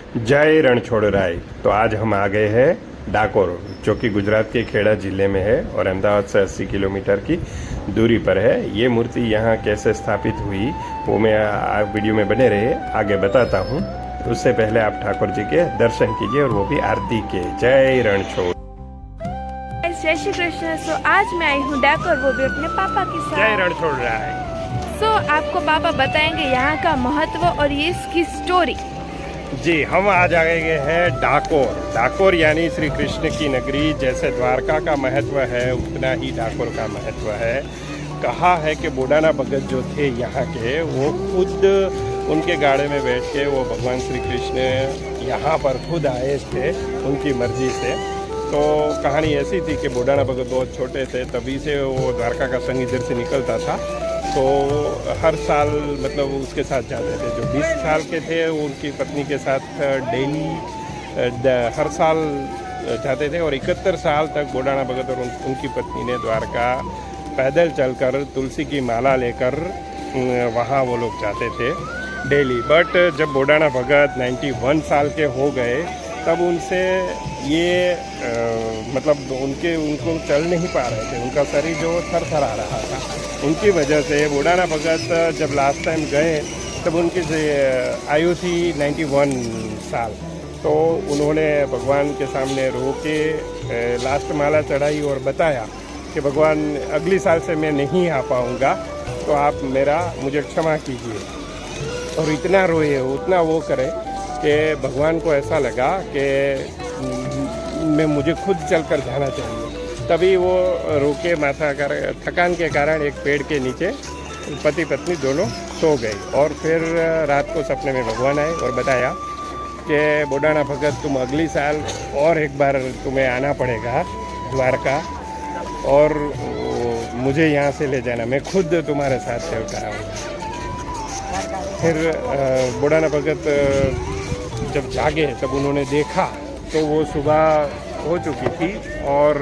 जय रणछोड़राय। तो आज हम आ गए हैं डाकोर, जो कि गुजरात के खेड़ा जिले में है और अहमदाबाद से 80 किलोमीटर की दूरी पर है। ये मूर्ति यहाँ कैसे स्थापित हुई वो मैं आप वीडियो में बने रहे आगे बताता हूँ। उससे पहले आप ठाकुर जी के दर्शन कीजिए और वो भी आरती के। जय रणछोड़। जय श्री कृष्ण। सो आज मैं आई हूँ डाकोर, वो भी अपने पापा के साथ। जय रणछोड़राय। सो आपको पापा बताएंगे यहाँ का महत्व और ये इसकी स्टोरी। जी, हम आज आ गए हैं डाकोर। डाकोर यानी श्री कृष्ण की नगरी। जैसे द्वारका का महत्व है उतना ही डाकोर का महत्व है। कहा है कि बोडाना भगत जो थे यहाँ के, वो खुद उनके गाड़े में बैठ के वो भगवान श्री कृष्ण यहाँ पर खुद आए थे उनकी मर्जी से। तो कहानी ऐसी थी कि बोडाना भगत बहुत छोटे थे, तभी से वो द्वारका का संग इधर से निकलता था। तो हर साल मतलब उसके साथ जाते थे। जो 20 साल के थे वो उनकी पत्नी के साथ डेली हर साल जाते थे और 71 साल तक बोडाना भगत और उनकी पत्नी ने द्वारका पैदल चलकर तुलसी की माला लेकर वहाँ वो लोग जाते थे डेली। बट जब बोडाना भगत 91 साल के हो गए तब उनसे ये मतलब उनको चल नहीं पा रहे थे। उनका शरीर जो थरथरा रहा था, उनकी वजह से बोडाना भगत जब लास्ट टाइम गए तब उनकी आयु थी 91 साल। तो उन्होंने भगवान के सामने रो के लास्ट माला चढ़ाई और बताया कि भगवान अगली साल से मैं नहीं आ पाऊँगा, तो आप मुझे क्षमा कीजिए। और इतना रोए, उतना वो करे कि भगवान को ऐसा लगा कि मुझे खुद चलकर जाना चाहिए। तभी वो रोके माथा कर थकान के कारण एक पेड़ के नीचे पति पत्नी दोनों सो गए। और फिर रात को सपने में भगवान आए और बताया कि बोडाना भगत तुम अगली साल और एक बार तुम्हें आना पड़ेगा द्वारका और मुझे यहाँ से ले जाना, मैं खुद तुम्हारे साथ चल कर आऊँगा। फिर बोडाना भगत जब जागे तब उन्होंने देखा तो वो सुबह हो चुकी थी और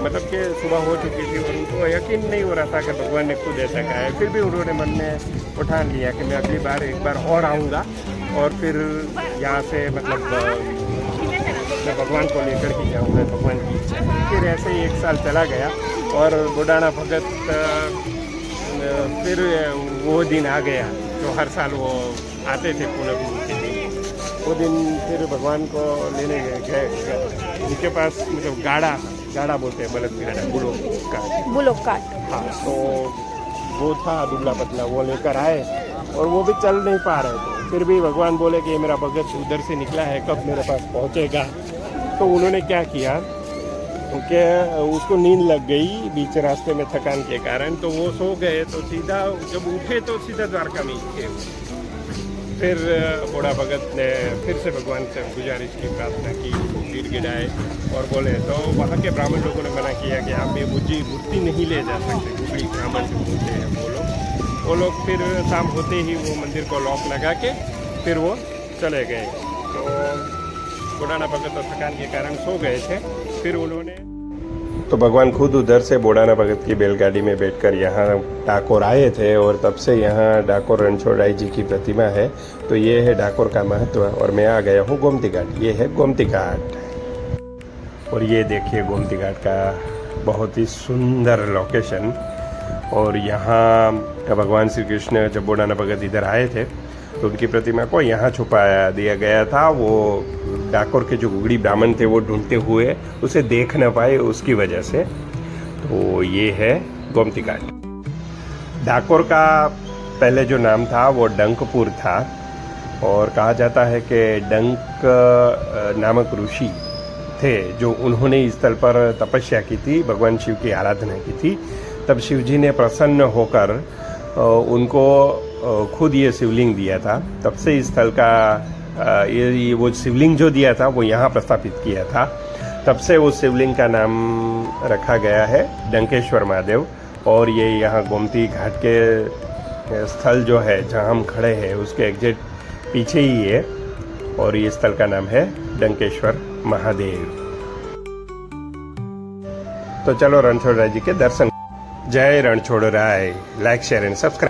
मतलब कि सुबह हो चुकी थी और उनको यकीन नहीं हो रहा था कि भगवान ने खुद ऐसा कहा है। फिर भी उन्होंने मन में उठान लिया कि मैं अगली बार एक बार और आऊँगा और फिर यहाँ से मतलब मैं भगवान को लेकर के जाऊँगा, भगवान की इच्छा। फिर ऐसे ही 1 साल चला गया और बोडाना भगत फिर वो दिन आ गया जो हर साल वो आते थे पूनम के दिन। वो दिन फिर भगवान को लेने गए। उनके पास मतलब गाड़ा बोलते हैं, बलद गाड़ा, बुलोक काट। हाँ, तो वो था दुबला पतला, वो लेकर आए और वो भी चल नहीं पा रहे थे। फिर भी भगवान बोले कि ये मेरा भगत उधर से निकला है, कब मेरे पास पहुँचेगा। तो उन्होंने क्या किया कि उसको नींद लग गई बीच रास्ते में थकान के कारण, तो वो सो गए। तो सीधा जब उठे तो सीधा द्वारका में ही थे। फिर बोड़ा भगत ने फिर से भगवान से गुजारिश की, प्रार्थना की, गिड़गिड़ाए और बोले। तो वहाँ के ब्राह्मण लोगों ने मना किया कि आप ये मूर्ति नहीं ले जा सकते, गुगड़ी ब्राह्मण जो बोलते हैं वो लोग फिर शाम होते ही वो मंदिर को लॉक लगा के फिर वो चले गए। तो बोडाना भगत तो थकान के कारण सो गए थे। फिर उन्होंने तो भगवान खुद उधर से बोडाना भगत की बैलगाड़ी में बैठकर यहाँ डाकोर आए थे और तब से यहाँ डाकोर रणछोड़राय जी की प्रतिमा है। तो ये है डाकोर का महत्व। और मैं आ गया हूँ गोमती घाट। ये है गोमती घाट और ये देखिए गोमती घाट का बहुत ही सुंदर लोकेशन। और यहाँ भगवान श्री कृष्ण जब बोडाना भगत इधर आए थे तो उनकी प्रतिमा को यहाँ छुपा दिया गया था। वो डाकोर के जो गुगड़ी ब्राह्मण थे वो ढूंढते हुए उसे देख न पाए, उसकी वजह से। तो ये है गोमती घाट। डाकोर का पहले जो नाम था वो डंकपुर था और कहा जाता है कि डंक नामक ऋषि थे जो उन्होंने इस स्थल पर तपस्या की थी, भगवान शिव की आराधना की थी। तब शिव जी ने प्रसन्न होकर उनको खुद ये शिवलिंग दिया था। तब से इस स्थल का ये वो शिवलिंग जो दिया था वो यहाँ प्रस्थापित किया था। तब से उस शिवलिंग का नाम रखा गया है डंकेश्वर महादेव। और ये यहाँ गोमती घाट के स्थल जो है जहाँ हम खड़े हैं उसके एग्जैक्ट पीछे ही है और ये स्थल का नाम है डंकेश्वर महादेव। तो चलो रणछोड़राय जी के दर्शन। जय Ranchhodrai. Like, share and subscribe.